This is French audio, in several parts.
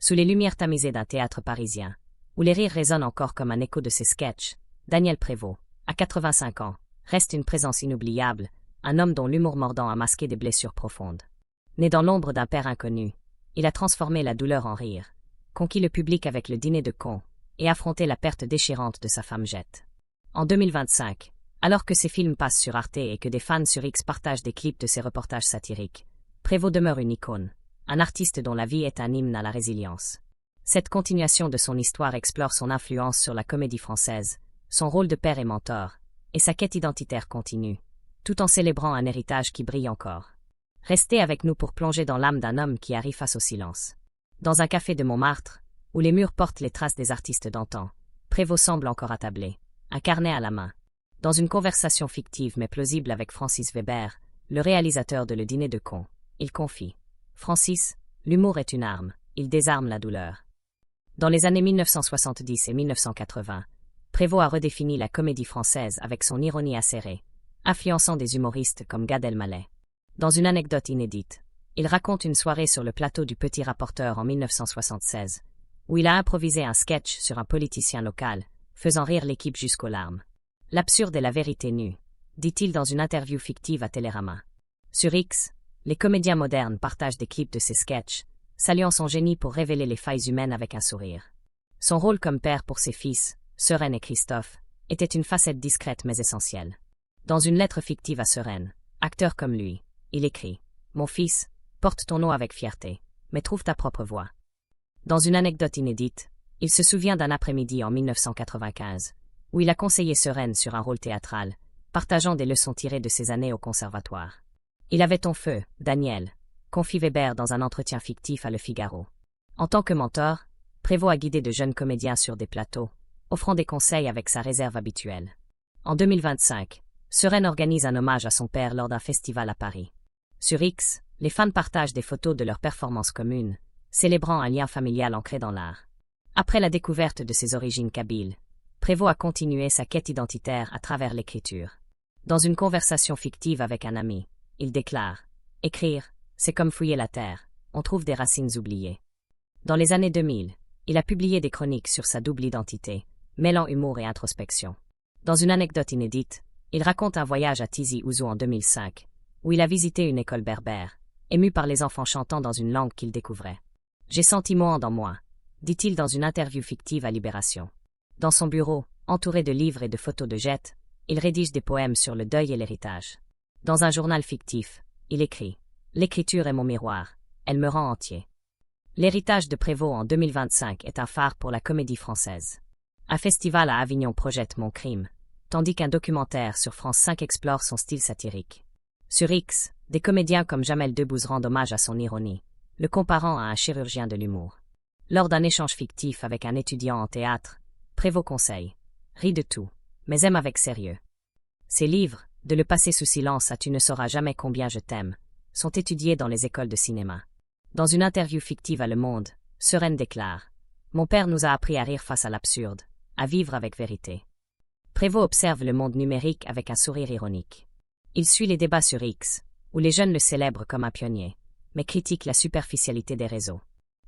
Sous les lumières tamisées d'un théâtre parisien, où les rires résonnent encore comme un écho de ses sketchs, Daniel Prévost, à 85 ans, reste une présence inoubliable, un homme dont l'humour mordant a masqué des blessures profondes. Né dans l'ombre d'un père inconnu, il a transformé la douleur en rire, conquis le public avec le dîner de cons, et affronté la perte déchirante de sa femme Jette. En 2025, alors que ses films passent sur Arte et que des fans sur X partagent des clips de ses reportages satiriques, Prévost demeure une icône, un artiste dont la vie est un hymne à la résilience. Cette continuation de son histoire explore son influence sur la comédie française, son rôle de père et mentor, et sa quête identitaire continue, tout en célébrant un héritage qui brille encore. Restez avec nous pour plonger dans l'âme d'un homme qui arrive face au silence. Dans un café de Montmartre, où les murs portent les traces des artistes d'antan, Prévost semble encore attablé, un carnet à la main. Dans une conversation fictive mais plausible avec Francis Weber, le réalisateur de Le Dîner de cons, il confie « Francis, l'humour est une arme, il désarme la douleur ». Dans les années 1970 et 1980, Prévost a redéfini la comédie française avec son ironie acérée, influençant des humoristes comme Gad Elmaleh. Dans une anecdote inédite, il raconte une soirée sur le plateau du Petit Rapporteur en 1976, où il a improvisé un sketch sur un politicien local, faisant rire l'équipe jusqu'aux larmes. L'absurde est la vérité nue, dit-il dans une interview fictive à Télérama. Sur X, les comédiens modernes partagent des clips de ses sketchs, saluant son génie pour révéler les failles humaines avec un sourire. Son rôle comme père pour ses fils, Sereine et Christophe, était une facette discrète mais essentielle. Dans une lettre fictive à Sereine, acteur comme lui, il écrit « Mon fils, porte ton nom avec fierté, mais trouve ta propre voix ». Dans une anecdote inédite, il se souvient d'un après-midi en 1995, où il a conseillé Sereine sur un rôle théâtral, partageant des leçons tirées de ses années au conservatoire. Il avait ton feu, Daniel, confie Weber dans un entretien fictif à Le Figaro. En tant que mentor, Prévost a guidé de jeunes comédiens sur des plateaux, offrant des conseils avec sa réserve habituelle. En 2025, Sereine organise un hommage à son père lors d'un festival à Paris. Sur X, les fans partagent des photos de leurs performances communes, célébrant un lien familial ancré dans l'art. Après la découverte de ses origines kabyles, Prévost a continué sa quête identitaire à travers l'écriture. Dans une conversation fictive avec un ami, il déclare « Écrire, c'est comme fouiller la terre, on trouve des racines oubliées ». Dans les années 2000, il a publié des chroniques sur sa double identité, mêlant humour et introspection. Dans une anecdote inédite, il raconte un voyage à Tizi Ouzou en 2005, où il a visité une école berbère, ému par les enfants chantant dans une langue qu'il découvrait. « J'ai senti Mohan dans moi », dit-il dans une interview fictive à Libération. Dans son bureau, entouré de livres et de photos de Jette, il rédige des poèmes sur le deuil et l'héritage. Dans un journal fictif, il écrit « L'écriture est mon miroir, elle me rend entier ». L'héritage de Prévost en 2025 est un phare pour la comédie française. Un festival à Avignon projette Mon crime, tandis qu'un documentaire sur France 5 explore son style satirique. Sur X, des comédiens comme Jamel Debbouze rendent hommage à son ironie, le comparant à un chirurgien de l'humour. Lors d'un échange fictif avec un étudiant en théâtre, Prévost conseille « Ris de tout, mais aime avec sérieux ». Ses livres, de le passer sous silence à Tu ne sauras jamais combien je t'aime, sont étudiés dans les écoles de cinéma. Dans une interview fictive à Le Monde, Sereine déclare « Mon père nous a appris à rire face à l'absurde, à vivre avec vérité ». Prévost observe le monde numérique avec un sourire ironique. Il suit les débats sur X, où les jeunes le célèbrent comme un pionnier, mais critique la superficialité des réseaux.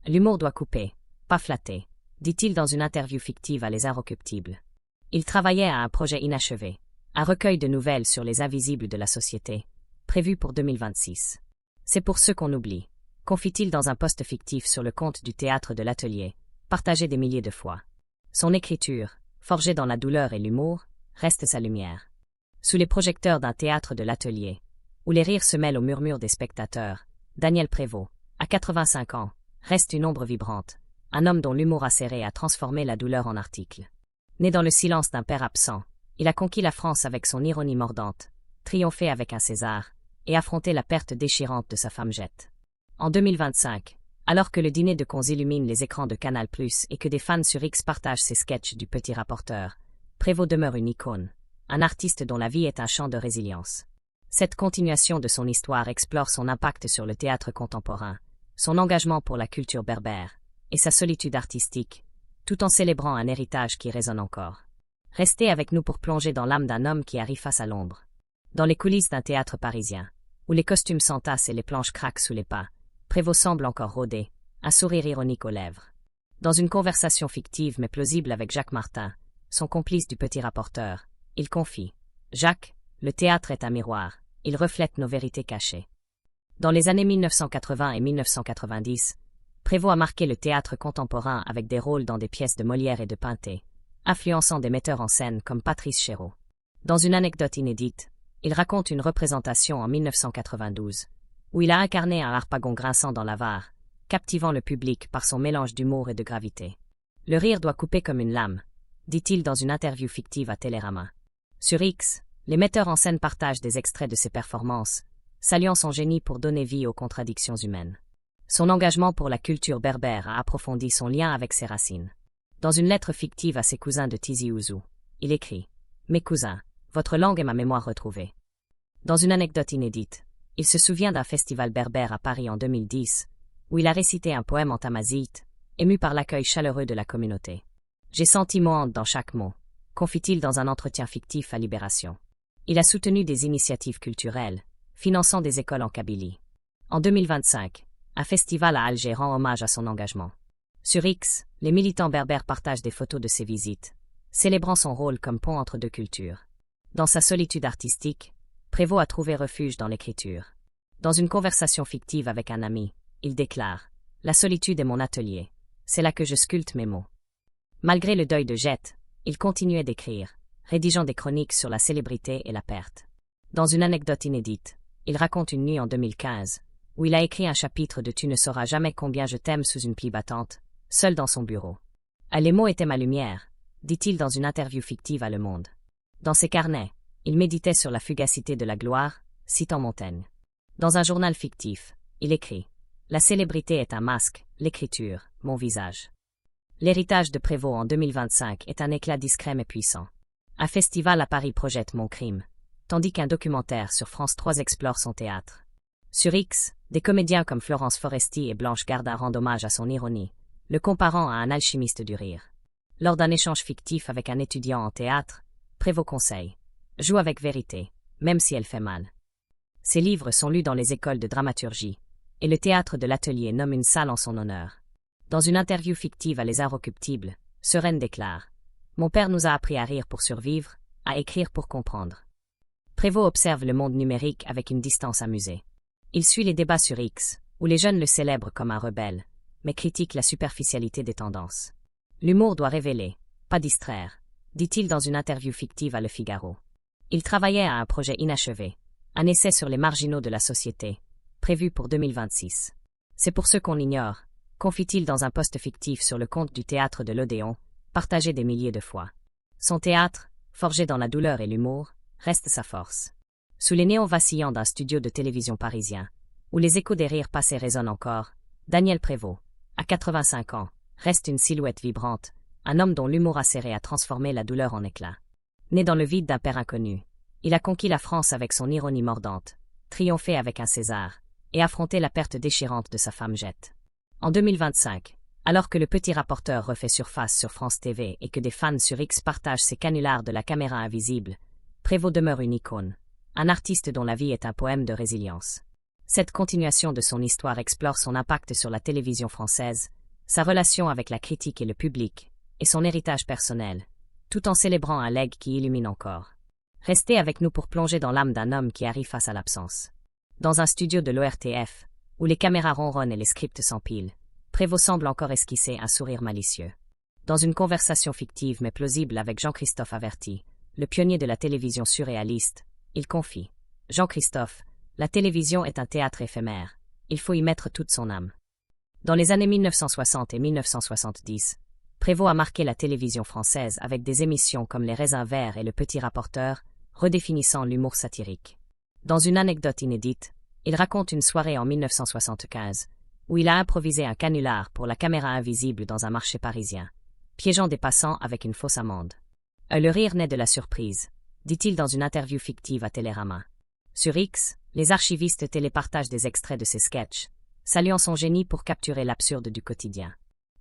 L'humour doit couper, pas flatter, dit-il dans une interview fictive à Les Inrecuptibles. Il travaillait à un projet inachevé, un recueil de nouvelles sur les invisibles de la société, prévu pour 2026. C'est pour ceux qu'on oublie, confie-t-il dans un post fictif sur le compte du théâtre de l'Atelier, partagé des milliers de fois. Son écriture, forgée dans la douleur et l'humour, reste sa lumière. Sous les projecteurs d'un théâtre de l'Atelier, où les rires se mêlent aux murmures des spectateurs, Daniel Prévost, à 85 ans, reste une ombre vibrante, un homme dont l'humour acéré a transformé la douleur en article. Né dans le silence d'un père absent, il a conquis la France avec son ironie mordante, triomphé avec un César, et affronté la perte déchirante de sa femme Jette. En 2025, alors que le dîner de cons illumine les écrans de Canal+ et que des fans sur X partagent ses sketchs du Petit Rapporteur, Prévost demeure une icône, un artiste dont la vie est un chant de résilience. Cette continuation de son histoire explore son impact sur le théâtre contemporain, son engagement pour la culture berbère, et sa solitude artistique, tout en célébrant un héritage qui résonne encore. Restez avec nous pour plonger dans l'âme d'un homme qui arrive face à l'ombre. Dans les coulisses d'un théâtre parisien, où les costumes s'entassent et les planches craquent sous les pas, Prévost semble encore rôder, un sourire ironique aux lèvres. Dans une conversation fictive mais plausible avec Jacques Martin, son complice du petit rapporteur, il confie « Jacques, le théâtre est un miroir, il reflète nos vérités cachées. » Dans les années 1980 et 1990, Prévost a marqué le théâtre contemporain avec des rôles dans des pièces de Molière et de Pintet, influençant des metteurs en scène comme Patrice Chéreau. Dans une anecdote inédite, il raconte une représentation en 1992, où il a incarné un harpagon grinçant dans la Var, captivant le public par son mélange d'humour et de gravité. « Le rire doit couper comme une lame », dit-il dans une interview fictive à Télérama. Sur X, les metteurs en scène partagent des extraits de ses performances, saluant son génie pour donner vie aux contradictions humaines. Son engagement pour la culture berbère a approfondi son lien avec ses racines. Dans une lettre fictive à ses cousins de Tizi Ouzou, il écrit « Mes cousins, votre langue est ma mémoire retrouvée. » Dans une anecdote inédite, il se souvient d'un festival berbère à Paris en 2010, où il a récité un poème en tamazight, ému par l'accueil chaleureux de la communauté. « J'ai senti Mohand dans chaque mot », confie-t-il dans un entretien fictif à Libération. Il a soutenu des initiatives culturelles, finançant des écoles en Kabylie. En 2025, un festival à Alger rend hommage à son engagement. Sur X, les militants berbères partagent des photos de ses visites, célébrant son rôle comme pont entre deux cultures. Dans sa solitude artistique, Prévost a trouvé refuge dans l'écriture. Dans une conversation fictive avec un ami, il déclare « La solitude est mon atelier, c'est là que je sculpte mes mots ». Malgré le deuil de Jette, il continuait d'écrire, rédigeant des chroniques sur la célébrité et la perte. Dans une anecdote inédite, il raconte une nuit en 2015, où il a écrit un chapitre de Tu ne sauras jamais combien je t'aime sous une pluie battante, seul dans son bureau. « Les mots étaient ma lumière », dit-il dans une interview fictive à Le Monde. Dans ses carnets, il méditait sur la fugacité de la gloire, citant Montaigne. Dans un journal fictif, il écrit « La célébrité est un masque, l'écriture, mon visage ». L'héritage de Prévost en 2025 est un éclat discret mais puissant. Un festival à Paris projette Mon crime, tandis qu'un documentaire sur France 3 explore son théâtre. Sur X, des comédiens comme Florence Foresti et Blanche Gardin rendent hommage à son ironie, le comparant à un alchimiste du rire. Lors d'un échange fictif avec un étudiant en théâtre, Prévost conseille « Joue avec vérité, même si elle fait mal ». Ses livres sont lus dans les écoles de dramaturgie, et le théâtre de l'Atelier nomme une salle en son honneur. Dans une interview fictive à Les Inrecuptibles, Sereine déclare « Mon père nous a appris à rire pour survivre, à écrire pour comprendre ». Prévost observe le monde numérique avec une distance amusée. Il suit les débats sur X, où les jeunes le célèbrent comme un rebelle, mais critique la superficialité des tendances. L'humour doit révéler, pas distraire, dit-il dans une interview fictive à Le Figaro. Il travaillait à un projet inachevé, un essai sur les marginaux de la société, prévu pour 2026. C'est pour ceux qu'on ignore, confie-t-il dans un post fictif sur le compte du théâtre de l'Odéon, partagé des milliers de fois. Son théâtre, forgé dans la douleur et l'humour, reste sa force. Sous les néons vacillants d'un studio de télévision parisien, où les échos des rires passés résonnent encore, Daniel Prévost, à 85 ans, reste une silhouette vibrante, un homme dont l'humour acéré a transformé la douleur en éclat. Né dans le vide d'un père inconnu, il a conquis la France avec son ironie mordante, triomphé avec un César, et affronté la perte déchirante de sa femme Jette. En 2025, alors que le petit rapporteur refait surface sur France TV et que des fans sur X partagent ses canulars de la caméra invisible, Prévost demeure une icône, un artiste dont la vie est un poème de résilience. Cette continuation de son histoire explore son impact sur la télévision française, sa relation avec la critique et le public, et son héritage personnel, tout en célébrant un legs qui illumine encore. Restez avec nous pour plonger dans l'âme d'un homme qui arrive face à l'absence. Dans un studio de l'ORTF, où les caméras ronronnent et les scripts s'empilent, Prévost semble encore esquisser un sourire malicieux. Dans une conversation fictive mais plausible avec Jean-Christophe Averty, le pionnier de la télévision surréaliste, il confie « Jean-Christophe, la télévision est un théâtre éphémère, il faut y mettre toute son âme ». Dans les années 1960 et 1970, Prévost a marqué la télévision française avec des émissions comme Les Raisins Verts et Le Petit Rapporteur, redéfinissant l'humour satirique. Dans une anecdote inédite, il raconte une soirée en 1975, où il a improvisé un canular pour la caméra invisible dans un marché parisien, piégeant des passants avec une fausse amende. Le rire naît de la surprise, dit-il dans une interview fictive à Télérama. Sur X, les archivistes télépartagent des extraits de ses sketchs, saluant son génie pour capturer l'absurde du quotidien.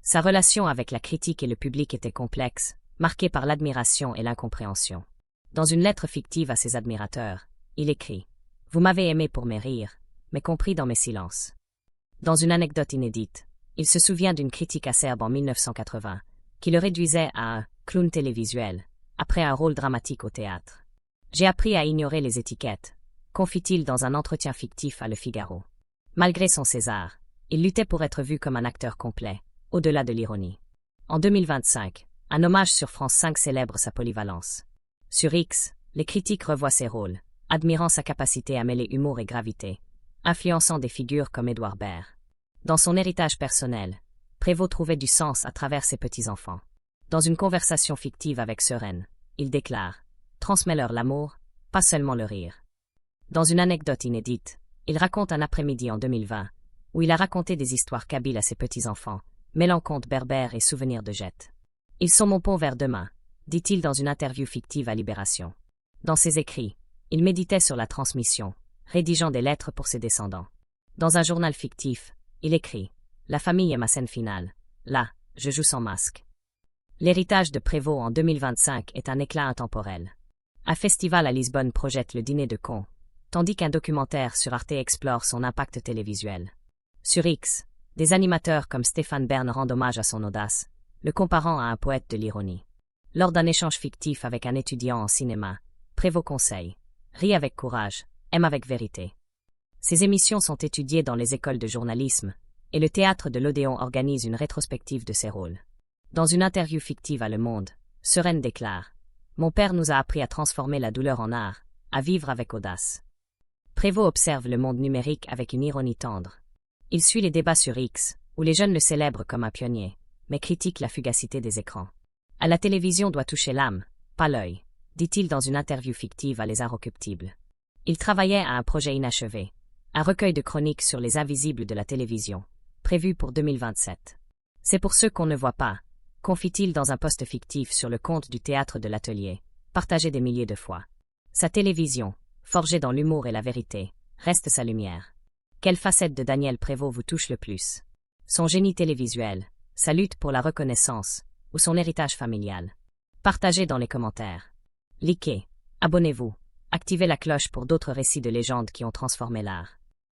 Sa relation avec la critique et le public était complexe, marquée par l'admiration et l'incompréhension. Dans une lettre fictive à ses admirateurs, il écrit « Vous m'avez aimé pour mes rires, mais compris dans mes silences ». Dans une anecdote inédite, Il se souvient d'une critique acerbe en 1980, qui le réduisait à un clown télévisuel, après un rôle dramatique au théâtre. J'ai appris à ignorer les étiquettes, confie-t-il dans un entretien fictif à Le Figaro. Malgré son César, il luttait pour être vu comme un acteur complet, au-delà de l'ironie. En 2025, un hommage sur France 5 célèbre sa polyvalence. Sur X, les critiques revoient ses rôles, admirant sa capacité à mêler humour et gravité, influençant des figures comme Édouard Baird. Dans son héritage personnel, Prévost trouvait du sens à travers ses petits-enfants. Dans une conversation fictive avec Sereine, il déclare « Transmets-leur l'amour, pas seulement le rire ». Dans une anecdote inédite, il raconte un après-midi en 2020, où il a raconté des histoires kabyles à ses petits-enfants, mêlant contes berbères et souvenirs de Jette. « Ils sont mon pont vers demain », dit-il dans une interview fictive à Libération. Dans ses écrits, il méditait sur la transmission, rédigeant des lettres pour ses descendants. Dans un journal fictif, il écrit « La famille est ma scène finale. Là, je joue sans masque. » L'héritage de Prévost en 2025 est un éclat intemporel. Un festival à Lisbonne projette le dîner de cons, tandis qu'un documentaire sur Arte explore son impact télévisuel. Sur X, des animateurs comme Stéphane Bern rendent hommage à son audace, le comparant à un poète de l'ironie. Lors d'un échange fictif avec un étudiant en cinéma, Prévost conseille « Ris avec courage, aime avec vérité ». Ces émissions sont étudiées dans les écoles de journalisme, et le théâtre de l'Odéon organise une rétrospective de ses rôles. Dans une interview fictive à Le Monde, Sereine déclare « Mon père nous a appris à transformer la douleur en art, à vivre avec audace ». Prévost observe le monde numérique avec une ironie tendre. Il suit les débats sur X, où les jeunes le célèbrent comme un pionnier, mais critique la fugacité des écrans. « À la télévision doit toucher l'âme, pas l'œil », dit-il dans une interview fictive à Les Inrecuptibles. Il travaillait à un projet inachevé, un recueil de chroniques sur les invisibles de la télévision, prévu pour 2027. C'est pour ceux qu'on ne voit pas, confie-t-il dans un post fictif sur le compte du théâtre de l'Atelier, partagé des milliers de fois. Sa télévision, forgée dans l'humour et la vérité, reste sa lumière. Quelle facette de Daniel Prévost vous touche le plus? Son génie télévisuel, sa lutte pour la reconnaissance, ou son héritage familial? Partagez dans les commentaires. Likez, abonnez-vous, activez la cloche pour d'autres récits de légendes qui ont transformé l'art.